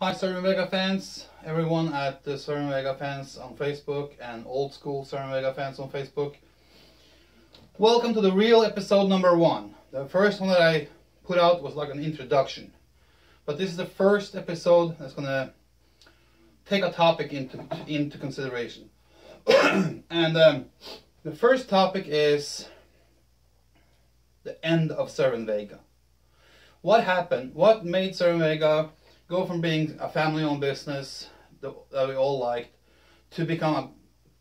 Hi Cerwin-Vega fans, everyone at the Cerwin-Vega fans on Facebook and old school Cerwin-Vega fans on Facebook. Welcome to the real episode number 1. The first one that I put out was like an introduction. But this is the first episode that's going to take a topic into consideration. And the first topic is the end of Cerwin-Vega. What happened? What made Cerwin-Vega go from being a family-owned business that we all liked to become a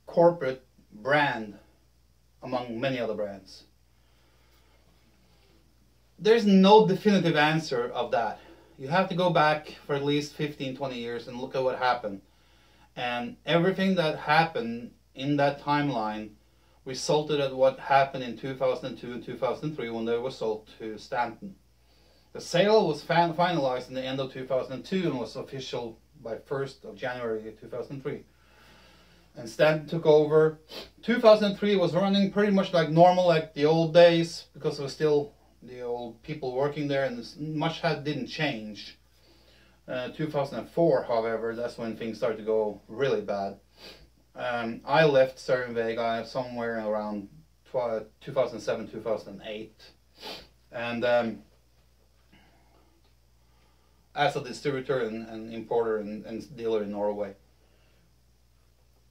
corporate brand among many other brands? There's no definitive answer of that. You have to go back for at least 15-20 years and look at what happened. And everything that happened in that timeline resulted in what happened in 2002 and 2003 when they were sold to Stanton. The sale was finalized in the end of 2002 and was official by 1st of January 2003. And Stanton took over. 2003 was running pretty much like normal, like the old days, because there was still the old people working there and much didn't change. 2004, however, that's when things started to go really bad. I left Cerwin-Vega somewhere around 2007, 2008. And as a distributor and importer and dealer in Norway.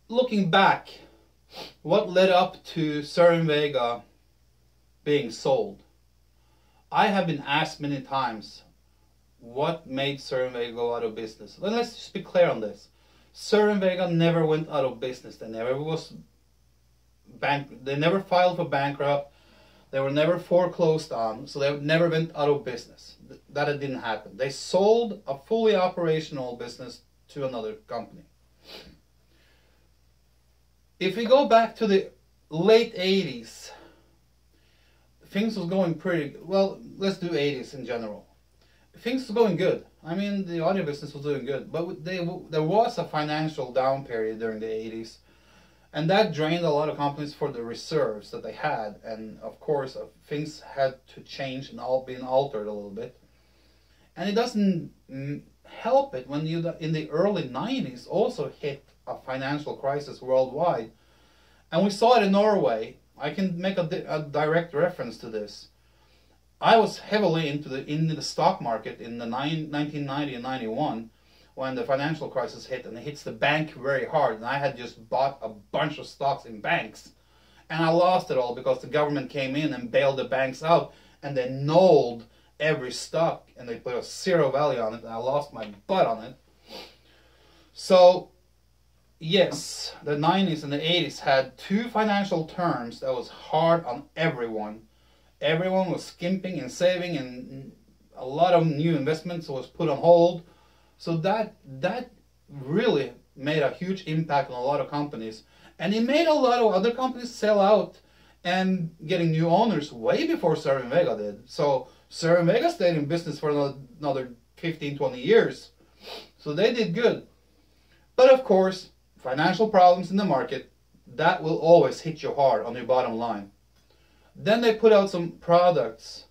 Looking back, what led up to Cerwin-Vega being sold? I have been asked many times, what made Cerwin-Vega go out of business? Well, let's just be clear on this. Cerwin-Vega never went out of business. They never filed for bankrupt. They were never foreclosed on, so they never went out of business. That didn't happen. They sold a fully operational business to another company. If we go back to the late 80s, things was going pretty well. Let's do 80s in general. Things were going good. I mean, the audio business was doing good, but there was a financial down period during the 80s. And that drained a lot of companies for the reserves that they had. And of course, things had to change and been altered a little bit. And it doesn't help it when you, in the early 90s, also hit a financial crisis worldwide. And we saw it in Norway. I can make a direct reference to this. I was heavily into the stock market in the 1990 and 91. When the financial crisis hit, and it hits the bank very hard, and I had just bought a bunch of stocks in banks, and I lost it all because the government came in and bailed the banks out, and they nulled every stock, and they put a zero value on it, and I lost my butt on it. So, yes, the 90s and the 80s had two financial terms that was hard on everyone. Everyone was skimping and saving, and a lot of new investments was put on hold. So that really made a huge impact on a lot of companies. And it made a lot of other companies sell out and getting new owners way before Cerwin-Vega did. So Cerwin-Vega stayed in business for another 15-20 years. So they did good. But of course, financial problems in the market, that will always hit you hard on your bottom line. Then they put out some products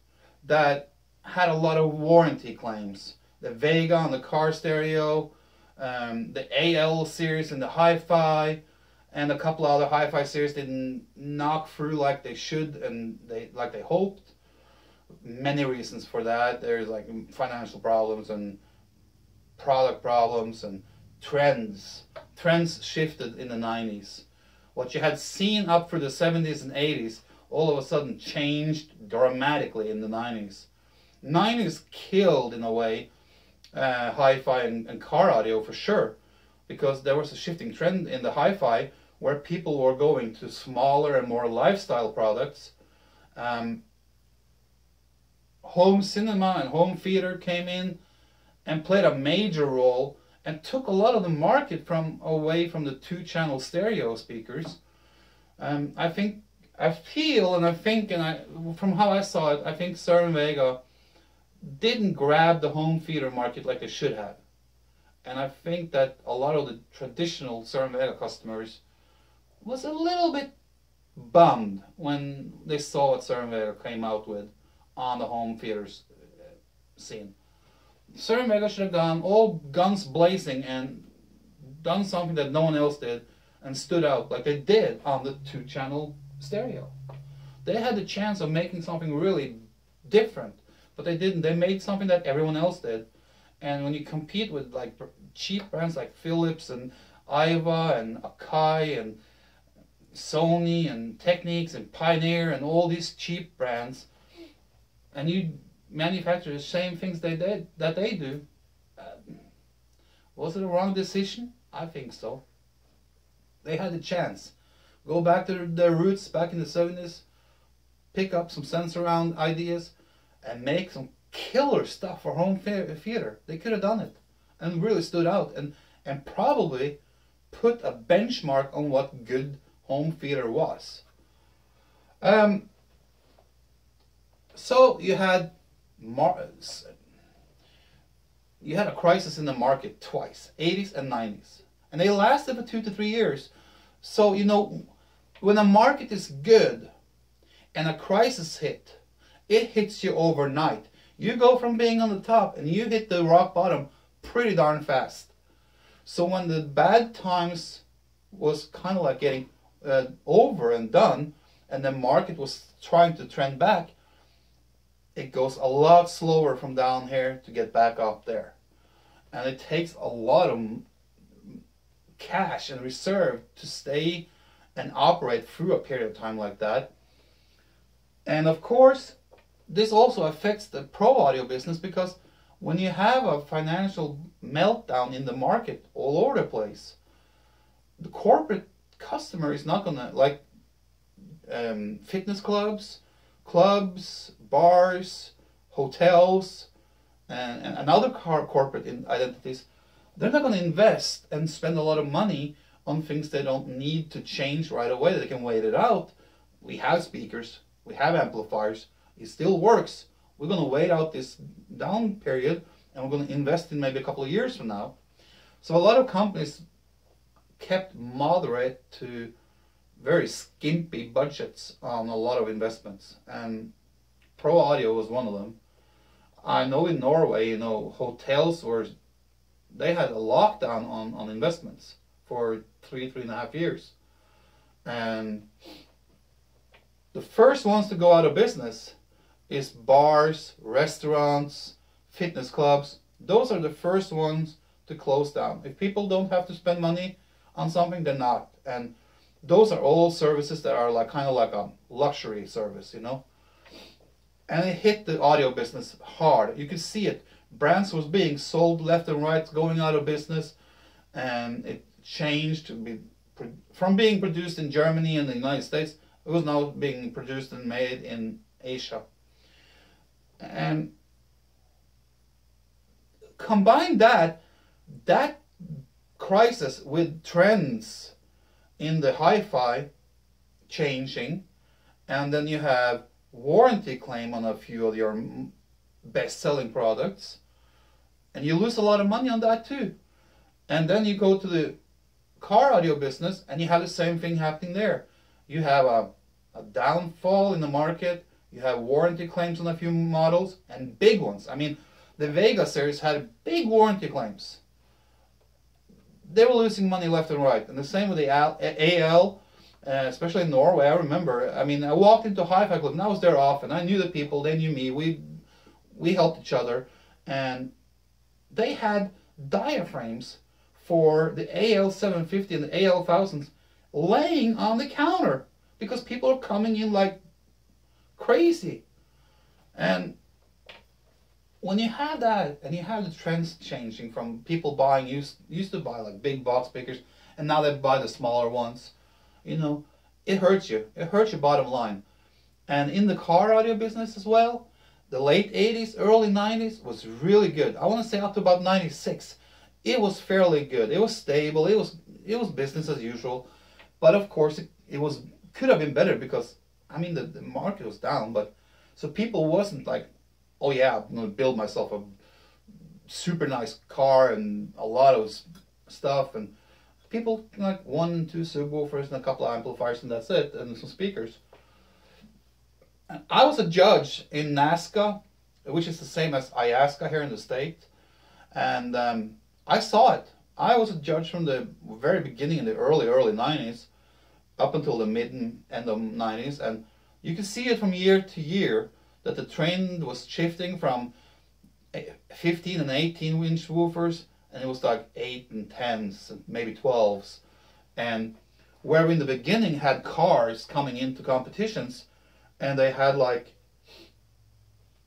that had a lot of warranty claims. The Vega on the car stereo, the AL series and the Hi-Fi, and a couple of other Hi-Fi series didn't knock through like they should and like they hoped. Many reasons for that. There's like financial problems and product problems and trends. Trends shifted in the 90s. What you had seen up through the 70s and 80s all of a sudden changed dramatically in the 90s. 90s killed, in a way, hi-fi and car audio for sure, because there was a shifting trend in the hi-fi where people were going to smaller and more lifestyle products. Home cinema and home theater came in and played a major role and took a lot of the market away from the two-channel stereo speakers. From how I saw it, I think Cerwin-Vega didn't grab the home theater market like they should have. And I think that a lot of the traditional Cerwin-Vega customers was a little bit bummed when they saw what Cerwin-Vega came out with on the home theaters scene. Cerwin-Vega should have gone all guns blazing and done something that no one else did and stood out like they did on the 2-channel stereo. They had the chance of making something really different, but they didn't. They made something that everyone else did. And when you compete with like cheap brands like Philips and Iva and Akai and Sony and Technics and Pioneer and all these cheap brands, and you manufacture the same things they do, was it a wrong decision? I think so. They had a chance. Go back to their roots back in the 70s, pick up some sense around ideas, and make some killer stuff for home theater. They could have done it and really stood out and probably put a benchmark on what good home theater was. So you had a crisis in the market twice, 80s and 90s. And they lasted for 2 to 3 years. So, you know, when a market is good and a crisis hit, it hits you overnight. You go from being on the top and you hit the rock bottom pretty darn fast. So when the bad times was kind of like getting over and done, and the market was trying to trend back, it goes a lot slower from down here to get back up there. And it takes a lot of cash and reserve to stay and operate through a period of time like that. And of course, this also affects the pro audio business, because when you have a financial meltdown in the market all over the place, the corporate customer is not gonna like fitness clubs, bars, hotels, and other corporate identities. They're not going to invest and spend a lot of money on things they don't need to change right away. They can wait it out. We have speakers, we have amplifiers, it still works. We're going to wait out this down period, and we're going to invest in maybe a couple of years from now. So a lot of companies kept moderate to very skimpy budgets on a lot of investments, and pro audio was one of them. I know in Norway, you know, hotels they had a lockdown on investments for 3.5 years. And the first ones to go out of business is bars, restaurants, fitness clubs. Those are the first ones to close down. If people don't have to spend money on something, they're not. And those are all services that are like kind of like a luxury service, you know. And it hit the audio business hard. You could see it. Brands was being sold left and right, going out of business, and it changed to be from being produced in Germany and the United States. It was now being produced and made in Asia. And combine that crisis with trends in the hi-fi changing, and then you have warranty claim on a few of your best-selling products, and you lose a lot of money on that too. And then you go to the car audio business, and you have the same thing happening there. You have a downfall in the market, you have warranty claims on a few models, and big ones. I mean, the Vega series had big warranty claims. They were losing money left and right. And the same with the AL, especially in Norway. I remember, I mean, I walked into a hi-fi club, and I was there often. I knew the people, they knew me, we helped each other. And they had diaphragms for the AL750 and the AL1000s laying on the counter because people are coming in like crazy. And when you have that, and you have the trends changing from people buying, used to buy like big box speakers, and now they buy the smaller ones, you know, it hurts you. It hurts your bottom line. And in the car audio business as well, the late 80s, early 90s was really good. I want to say up to about 96. It was fairly good. It was stable. It was business as usual. But of course, it could have been better because, I mean, the market was down. But so people wasn't like, oh yeah, I'm going to build myself a super nice car and a lot of stuff. And people like 1, 2 subwoofers and a couple of amplifiers, and that's it, and some speakers. I was a judge in NASCA, which is the same as IASCA here in the States, And I saw it. I was a judge from the very beginning in the early 90s up until the mid and end of 90s, and you can see it from year to year that the trend was shifting from 15 and 18-inch woofers, and it was like 8 and 10s and maybe 12s. And where we in the beginning had cars coming into competitions and they had like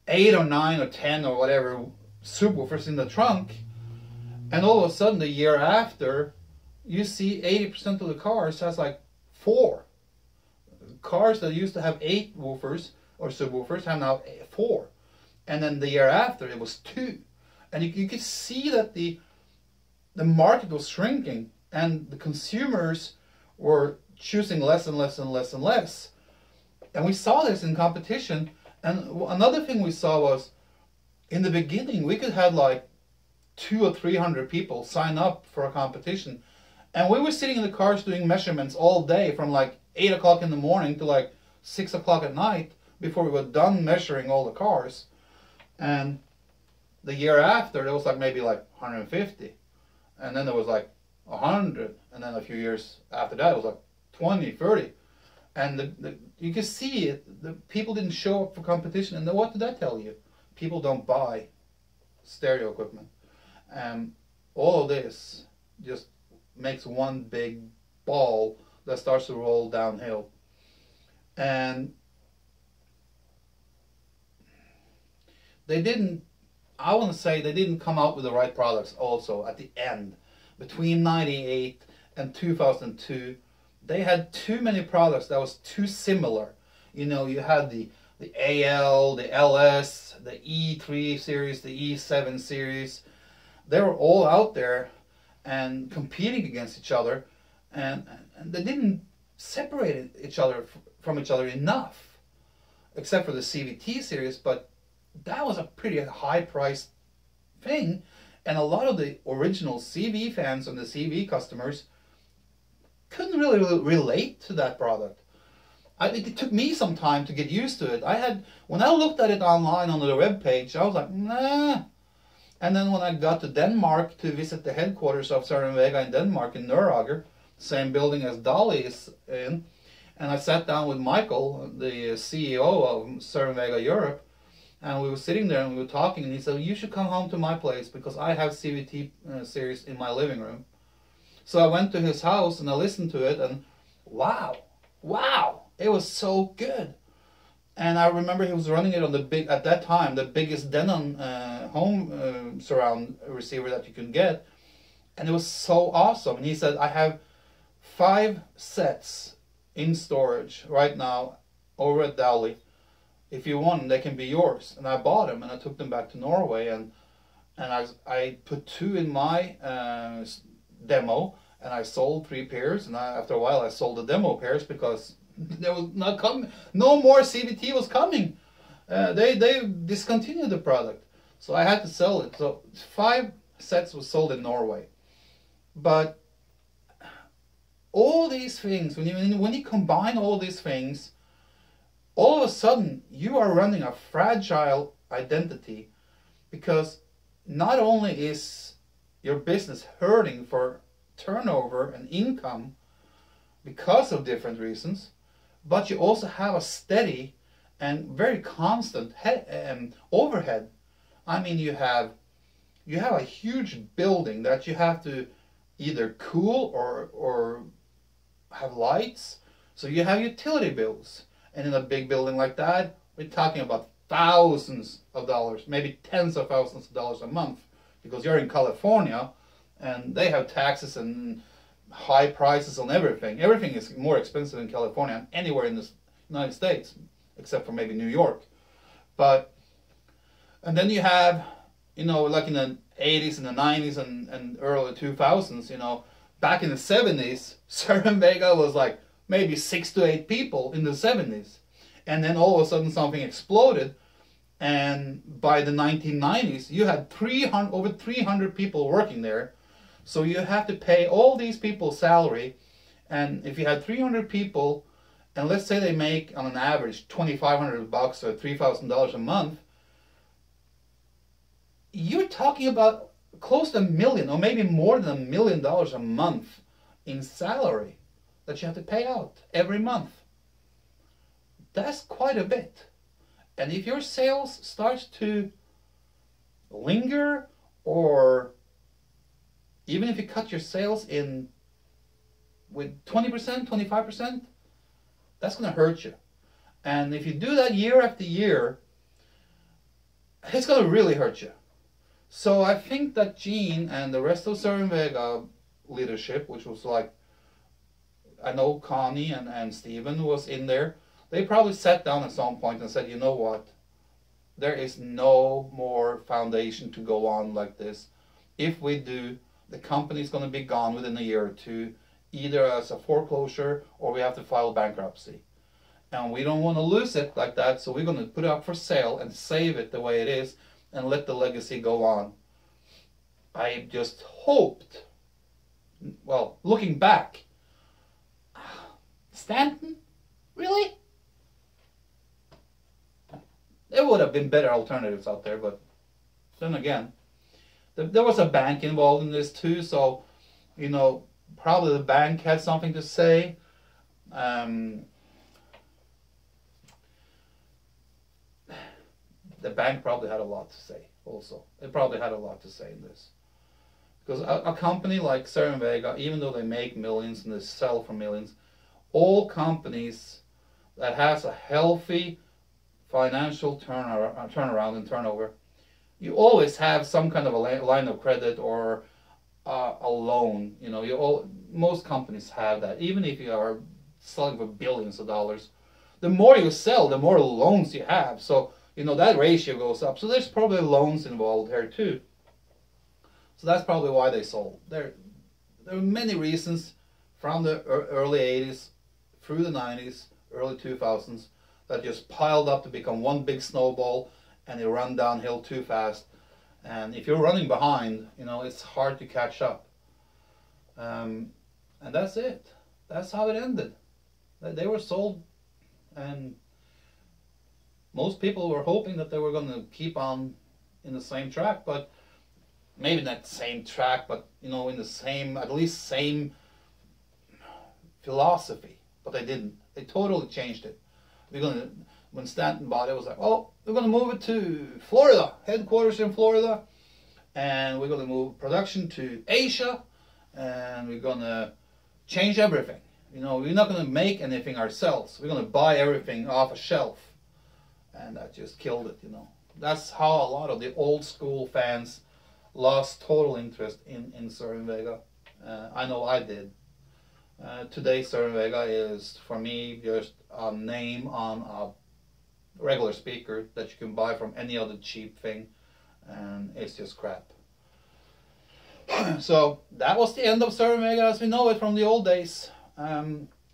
8 or 9 or 10 or whatever subwoofers in the trunk, and all of a sudden the year after you see 80% of the cars has like 4. Cars that used to have 8 woofers or subwoofers have now 4. And then the year after it was 2. And you could see that the market was shrinking and the consumers were choosing less and less and less and less. And we saw this in competition. And another thing we saw was, in the beginning we could have like 200 or 300 people sign up for a competition. And we were sitting in the cars doing measurements all day from like 8 o'clock in the morning to like 6 o'clock at night before we were done measuring all the cars. And the year after, there was like maybe like 150. And then there was like 100. And then a few years after that, it was like 20, 30. And you can see it. The people didn't show up for competition. And then what did that tell you? People don't buy stereo equipment. And all of this just makes one big ball that starts to roll downhill. And they didn't, I want to say they didn't come out with the right products also at the end. Between 98 and 2002, they had too many products that was too similar. You know, you had the AL, the LS, the E3 series, the E7 series. They were all out there and competing against each other, and they didn't separate each other from each other enough, except for the CVT series, but that was a pretty high-priced thing, and a lot of the original CV fans and the CV customers couldn't really relate to that product. It took me some time to get used to it. When I looked at it online on the web page, I was like, nah. And then when I got to Denmark to visit the headquarters of Cerwin-Vega in Denmark, in Nørreager, same building as Dolly is in, and I sat down with Michael, the CEO of Cerwin-Vega Europe, and we were sitting there and we were talking, and he said, you should come home to my place because I have CVT series in my living room. So I went to his house and I listened to it, and wow, it was so good. And I remember he was running it on at that time, the biggest Denon home surround receiver that you can get. And it was so awesome. And he said, I have 5 sets in storage right now over at Dowley. If you want them, they can be yours. And I bought them and I took them back to Norway. And I put 2 in my demo, and I sold 3 pairs. And after a while, I sold the demo pairs because there was no more CVT was coming. They discontinued the product, so I had to sell it. So 5 sets was sold in Norway. But all these things, when you combine all these things, all of a sudden you are running a fragile identity, because not only is your business hurting for turnover and income because of different reasons, but you also have a steady and very constant overhead. I mean, you have a huge building that you have to either cool or have lights. So you have utility bills. And in a big building like that, we're talking about thousands of dollars, maybe tens of thousands of dollars a month, because you're in California and they have taxes and high prices on everything. Everything is more expensive in California than anywhere in the United States, except for maybe New York. And then you have, like in the 80s and the 90s and early 2000s, back in the 70s, Cerwin-Vega was like maybe 6 to 8 people in the 70s. And then all of a sudden something exploded. And by the 1990s, you had over 300 people working there. So you have to pay all these people's salary. And if you had 300 people, and let's say they make on an average $2,500 or $3,000 a month, you're talking about close to $1 million, or maybe more than $1 million a month in salary that you have to pay out every month. That's quite a bit. And if your sales starts to linger, or even if you cut your sales in with 20%, 25%, that's going to hurt you. And if you do that year after year, it's going to really hurt you. So I think that Gene and the rest of Cerwin-Vega leadership, which was like, I know Connie and Steven was in there, they probably sat down at some point and said, you know what, there is no more foundation to go on like this. If we do, the company's going to be gone within a year or two, either as a foreclosure or we have to file bankruptcy. And we don't want to lose it like that, so we're going to put it up for sale and save it the way it is and let the legacy go on. I just hoped, well, looking back, Stanton? Really? There would have been better alternatives out there, but then again, there was a bank involved in this too, so, you know, probably the bank had something to say. The bank probably had a lot to say also. They probably had a lot to say in this. Because a company like Cerwin-Vega, even though they make millions and they sell for millions, all companies that has a healthy financial turnaround and turnover, you always have some kind of a line of credit or a loan. You know, most companies have that. Even if you are selling for billions of dollars, the more you sell, the more loans you have. So, you know, that ratio goes up. So there's probably loans involved here too. So that's probably why they sold. There are many reasons from the early 80s through the 90s, early 2000s, that just piled up to become one big snowball, and they run downhill too fast. And if you're running behind, you know, it's hard to catch up. And that's it. That's how it ended. They were sold, and most people were hoping that they were going to keep on in the same track, but maybe not same track, but, you know, in the same, at least same philosophy. But they didn't. They totally changed it. When Stanton bought it, was like, oh, we're going to move it to Florida, headquarters in Florida, and we're going to move production to Asia, and we're going to change everything. You know, we're not going to make anything ourselves. We're going to buy everything off a shelf. And that just killed it, you know. That's how a lot of the old school fans lost total interest in Cerwin-Vega. I know I did. Today Cerwin-Vega is, for me, just a name on a regular speaker that you can buy from any other cheap thing, and it's just crap. So that was the end of Cerwin-Vega as we know it from the old days.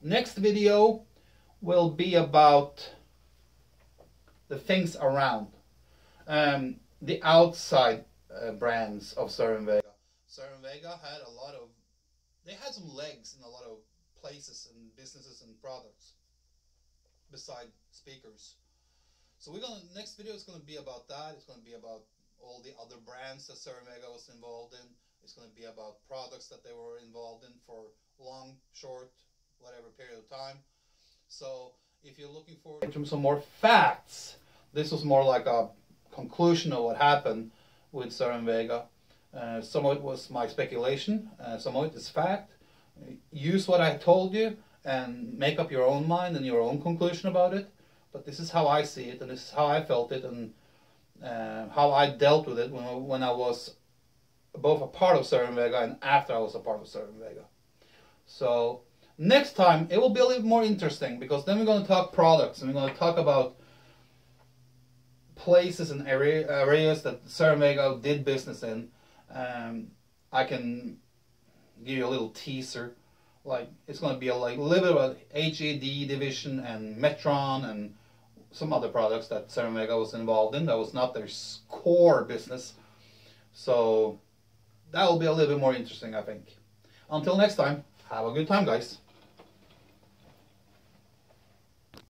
Next video will be about the things around, the outside brands of Cerwin-Vega. Cerwin-Vega had a lot of, they had some legs in a lot of places and businesses and products beside speakers. So next video is gonna be about that. It's gonna be about all the other brands that Cerwin-Vega was involved in. It's gonna be about products that they were involved in for long, short, whatever period of time. So if you're looking for some more facts, this was more like a conclusion of what happened with Cerwin-Vega. Some of it was my speculation, some of it is fact. Use what I told you and make up your own mind and your own conclusion about it. But this is how I see it, and this is how I felt it, and how I dealt with it when I was both a part of Cerwin-Vega and after I was a part of Cerwin-Vega. So next time it will be a little more interesting, because then we're going to talk products, and we're going to talk about places and areas that Cerwin-Vega did business in. I can give you a little teaser. Like, it's going to be a little bit about HAD division and Metron and some other products that Cerwin-Vega was involved in. That was not their core business. So that will be a little bit more interesting, I think. Until next time, have a good time, guys.